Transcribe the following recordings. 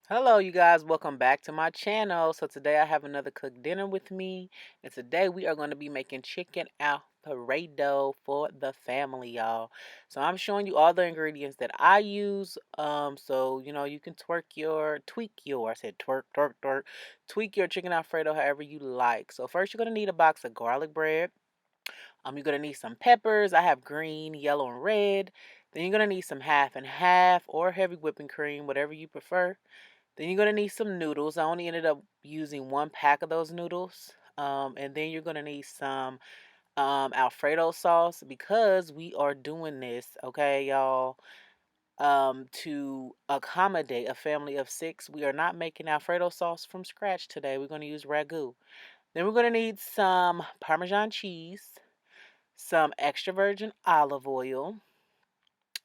Hello, you guys. Welcome back to my channel. So today I have another cooked dinner with me, and today we are going to be making chicken Alfredo for the family, y'all. So I'm showing you all the ingredients that I use. So you can I said twerk, tweak your chicken Alfredo however you like. So first you're gonna need a box of garlic bread. You're gonna need some peppers. I have green, yellow, and red. Then you're gonna need some half and half or heavy whipping cream, whatever you prefer. Then you're going to need some noodles. I only ended up using 1 pack of those noodles. And then you're going to need some Alfredo sauce because we are doing this, okay, y'all, to accommodate a family of 6. We are not making Alfredo sauce from scratch today. We're going to use ragu. Then we're going to need some Parmesan cheese, some extra virgin olive oil,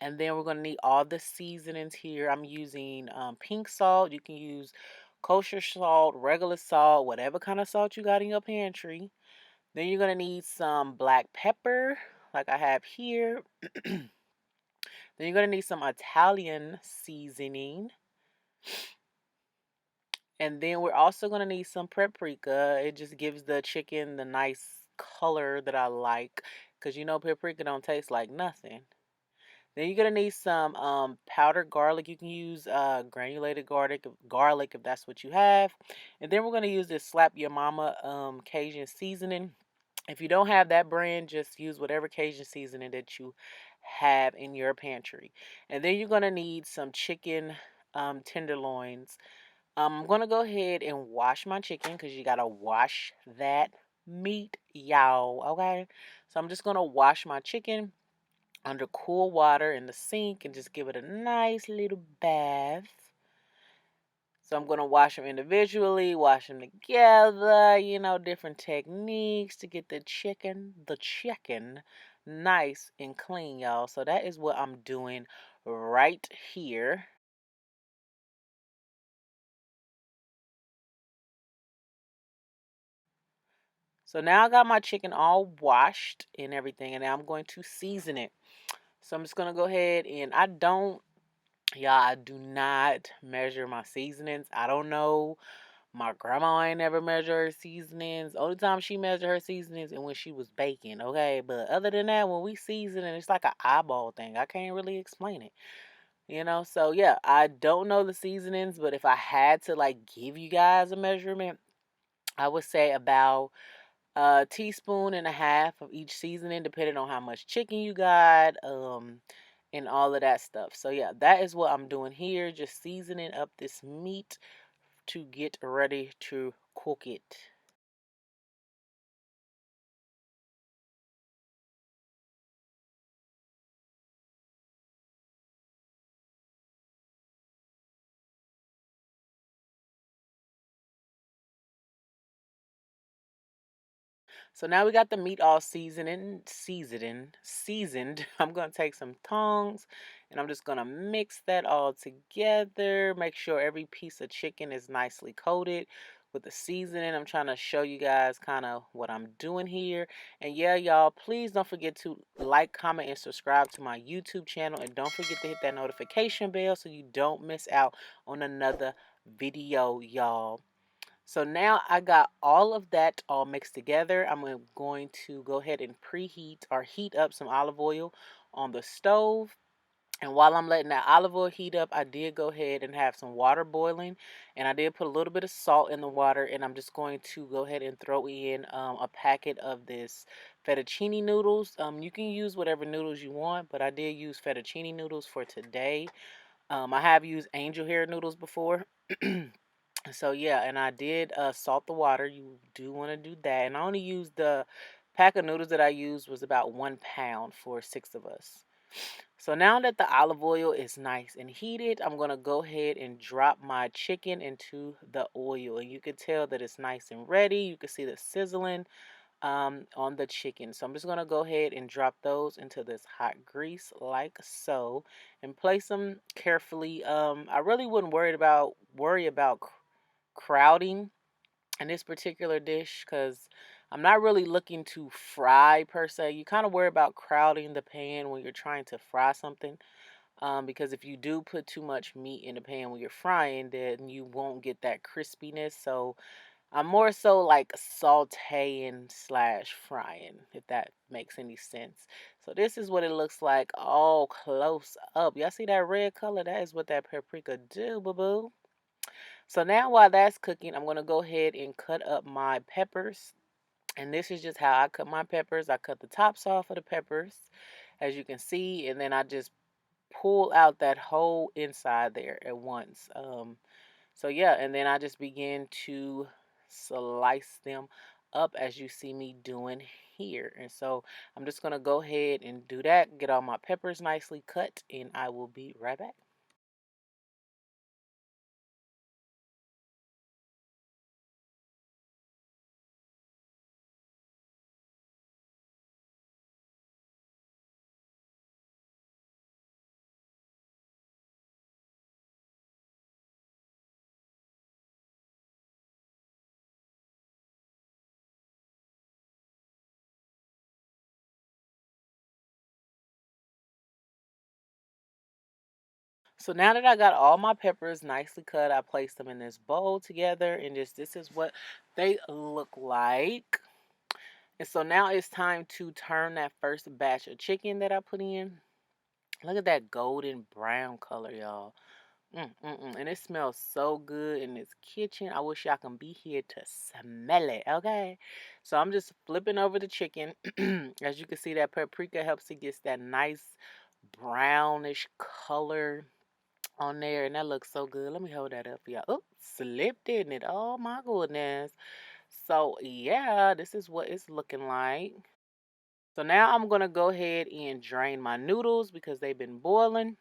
and then we're going to need all the seasonings here. I'm using pink salt. You can use kosher salt, regular salt, whatever kind of salt you got in your pantry. Then you're going to need some black pepper, like I have here. Then you're going to need some Italian seasoning. And then we're also going to need some paprika. It just gives the chicken the nice color that I like. Because paprika don't taste like nothing. Then you're gonna need some powdered garlic. You can use granulated garlic if that's what you have. And then we're gonna use this Slap Your Mama Cajun seasoning. If you don't have that brand, just use whatever Cajun seasoning that you have in your pantry. And then you're gonna need some chicken tenderloins. I'm gonna go ahead and wash my chicken because you gotta wash that meat, y'all. Okay, so I'm just gonna wash my chicken under cool water in the sink and just give it a nice little bath. So I'm going to wash them individually, wash them together, different techniques to get the chicken nice and clean, y'all. So that is what I'm doing right here. So now I got my chicken all washed and everything, and now I'm going to season it. So I'm just going to go ahead and I do not measure my seasonings. I don't know. My grandma ain't never measured her seasonings. Only time she measured her seasonings and when she was baking, okay? But other than that, when we season it, it's like an eyeball thing. I can't really explain it. So yeah, I don't know the seasonings, but if I had to like give you guys a measurement, I would say about a teaspoon and a half of each seasoning, depending on how much chicken you got, and all of that stuff. So yeah, that is what I'm doing here, just seasoning up this meat to get ready to cook it. So now we got the meat all seasoned. I'm gonna take some tongs and I'm just gonna mix that all together. Make sure every piece of chicken is nicely coated with the seasoning. I'm trying to show you guys kind of what I'm doing here. And yeah, y'all, please don't forget to like, comment, and subscribe to my YouTube channel. And don't forget to hit that notification bell so you don't miss out on another video, y'all. So now I got all of that all mixed together. I'm going to go ahead and preheat or heat up some olive oil on the stove. And while I'm letting that olive oil heat up, I did go ahead and have some water boiling. And I did put a little bit of salt in the water. And I'm just going to go ahead and throw in a packet of this fettuccine noodles. You can use whatever noodles you want, but I did use fettuccine noodles for today. I have used angel hair noodles before. So yeah, and I did salt the water. You do want to do that. And I only used the pack of noodles that I used was about 1 pound for 6 of us. So now that the olive oil is nice and heated, I'm going to go ahead and drop my chicken into the oil. And you can tell that it's nice and ready. You can see the sizzling on the chicken. So I'm just going to go ahead and drop those into this hot grease like so and place them carefully. I really wouldn't worry about crowding in this particular dish because I'm not really looking to fry per se. You kind of worry about crowding the pan when you're trying to fry something. Because if you do put too much meat in the pan when you're frying, then you won't get that crispiness. So I'm more so like sauteing slash frying, if that makes any sense. So this is what it looks like all close up. Y'all see that red color? That is what that paprika do, boo boo. So now while that's cooking, I'm gonna go ahead and cut up my peppers. And this is just how I cut my peppers. I cut the tops off of the peppers, as you can see, and then I just pull out that whole inside there at once. So yeah, and then I just begin to slice them up as you see me doing here. And so I'm just gonna go ahead and do that, get all my peppers nicely cut, and I will be right back. So now that I got all my peppers nicely cut, I placed them in this bowl together, and just this is what they look like. And so now it's time to turn that first batch of chicken that I put in. Look at that golden brown color, y'all. And it smells so good in this kitchen. I wish y'all can be here to smell it, okay? So I'm just flipping over the chicken. As you can see, that paprika helps to get that nice brownish color on there, and that looks so good. Let me hold that up for y'all. Oh, slipped in it. Oh my goodness. So yeah, this is what it's looking like. So now I'm gonna go ahead and drain my noodles because they've been boiling.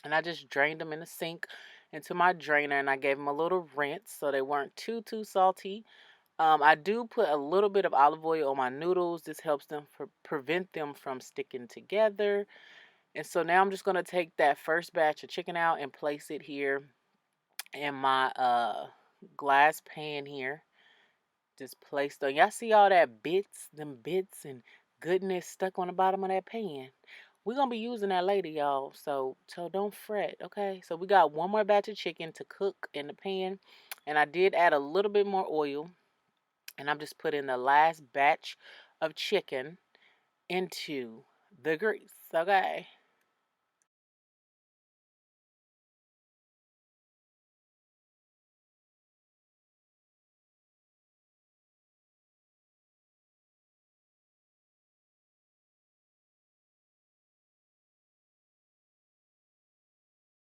And I just drained them in the sink into my drainer, and I gave them a little rinse so they weren't too salty. I do put a little bit of olive oil on my noodles. This helps them prevent them from sticking together. And so now I'm just gonna take that first batch of chicken out and place it here in my glass pan here. Just placed on. Y'all see all that them bits and goodness stuck on the bottom of that pan. We're gonna be using that later, y'all. So don't fret, okay? So we got one more batch of chicken to cook in the pan. And I did add a little bit more oil. And I'm just putting the last batch of chicken into the grease, okay?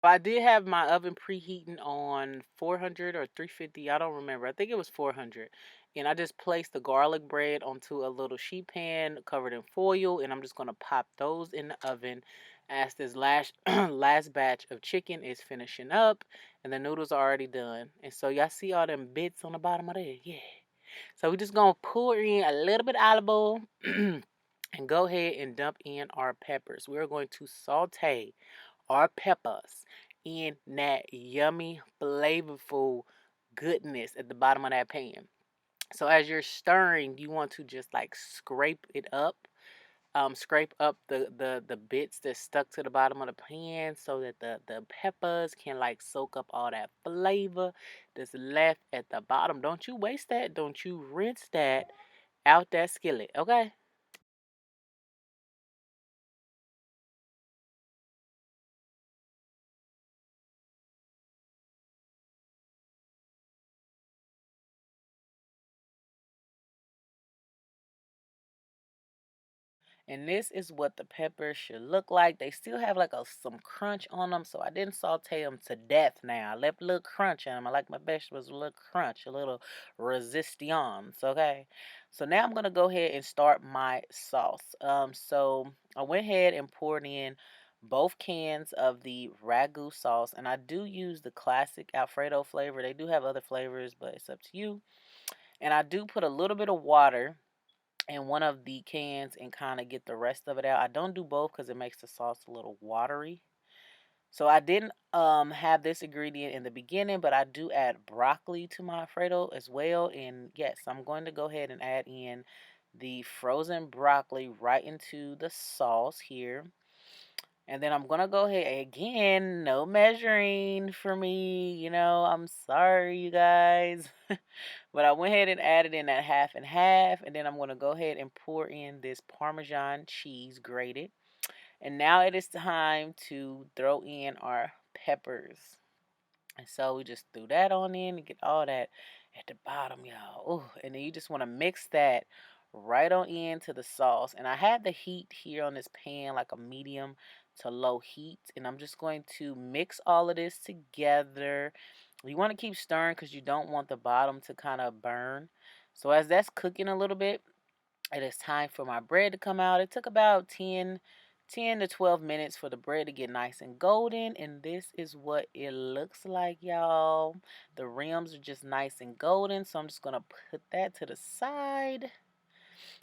I did have my oven preheating on 400 or 350. I don't remember. I think it was 400. And I just placed the garlic bread onto a little sheet pan covered in foil. And I'm just going to pop those in the oven as this last, last batch of chicken is finishing up. And the noodles are already done. And so y'all see all them bits on the bottom of there? Yeah. So we're just going to pour in a little bit of olive oil. And go ahead and dump in our peppers. We're going to saute our peppers in that yummy, flavorful goodness at the bottom of that pan. So as you're stirring, you want to just like scrape it up. Scrape up the bits that stuck to the bottom of the pan so that the peppers can like soak up all that flavor that's left at the bottom. Don't you waste that. Don't you rinse that out that skillet, okay? And this is what the peppers should look like. They still have like some crunch on them, so I didn't saute them to death now. I left a little crunch in them. I like my vegetables with a little crunch, a little resistance, okay? So now I'm going to go ahead and start my sauce. So I went ahead and poured in both cans of the ragu sauce, and I do use the classic Alfredo flavor. They do have other flavors, but it's up to you. And I do put a little bit of water in one of the cans and kind of get the rest of it out. I don't do both because it makes the sauce a little watery. So I didn't have this ingredient in the beginning, but I do add broccoli to my Alfredo as well. And yes, I'm going to go ahead and add in the frozen broccoli right into the sauce here. And then I'm gonna go ahead again, no measuring for me, I'm sorry, you guys. But I went ahead and added in that half and half, and then I'm gonna go ahead and pour in this Parmesan cheese grated. And now it is time to throw in our peppers. And so we just threw that on in and get all that at the bottom, y'all. Ooh, and then you just want to mix that right on into the sauce. And I had the heat here on this pan like a medium to low heat. And I'm just going to mix all of this together. You want to keep stirring because you don't want the bottom to kind of burn. So as that's cooking a little bit, it is time for my bread to come out. It took about 10 to 12 minutes for the bread to get nice and golden. And this is what it looks like, y'all. The rims are just nice and golden. So I'm just going to put that to the side.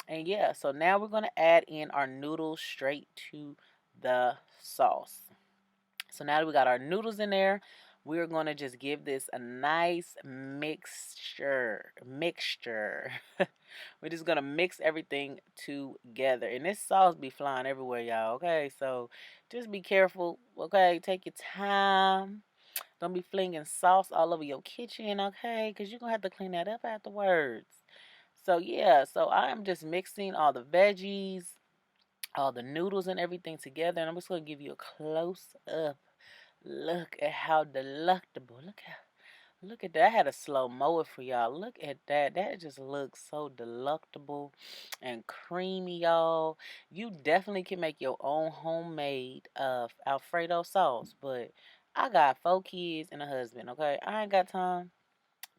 And yeah, so now we're going to add in our noodles straight to the sauce. So now that we got our noodles in there, we're going to just give this a nice mixture. We're just going to mix everything together. And this sauce be flying everywhere, y'all, okay? So just be careful, okay? Take your time. Don't be flinging sauce all over your kitchen, okay? Because you're going to have to clean that up afterwards. So yeah, so I'm just mixing all the veggies, all the noodles and everything together. And I'm just going to give you a close up. Look at how delectable. Look at that. I had a slow mo it for y'all. Look at that. That just looks so delectable and creamy, y'all. You definitely can make your own homemade Alfredo sauce, but I got 4 kids and a husband, okay? I ain't got time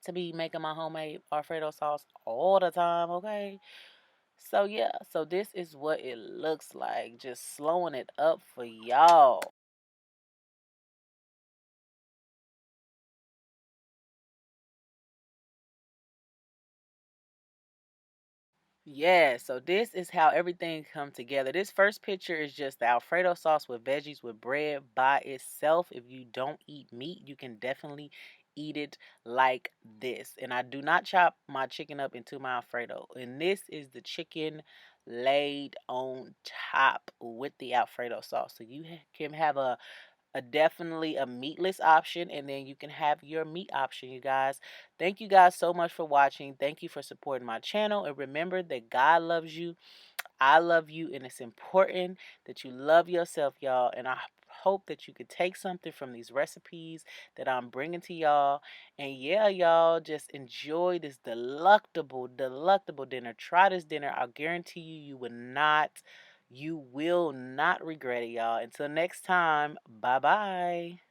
to be making my homemade Alfredo sauce all the time, okay? So yeah, so this is what it looks like. Just slowing it up for y'all. Yeah, so this is how everything come together. This first picture is just the Alfredo sauce with veggies with bread by itself. If you don't eat meat, you can definitely eat it like this. And I do not chop my chicken up into my Alfredo. And this is the chicken laid on top with the Alfredo sauce. So you can have a definitely a meatless option, and then you can have your meat option, you guys. Thank you guys so much for watching. Thank you for supporting my channel, and remember that God loves you, I love you, and it's important that you love yourself, y'all. And I hope that you could take something from these recipes that I'm bringing to y'all. And yeah, y'all, just enjoy this delectable dinner. Try this dinner. I guarantee you, you will not regret it, y'all. Until next time, bye bye.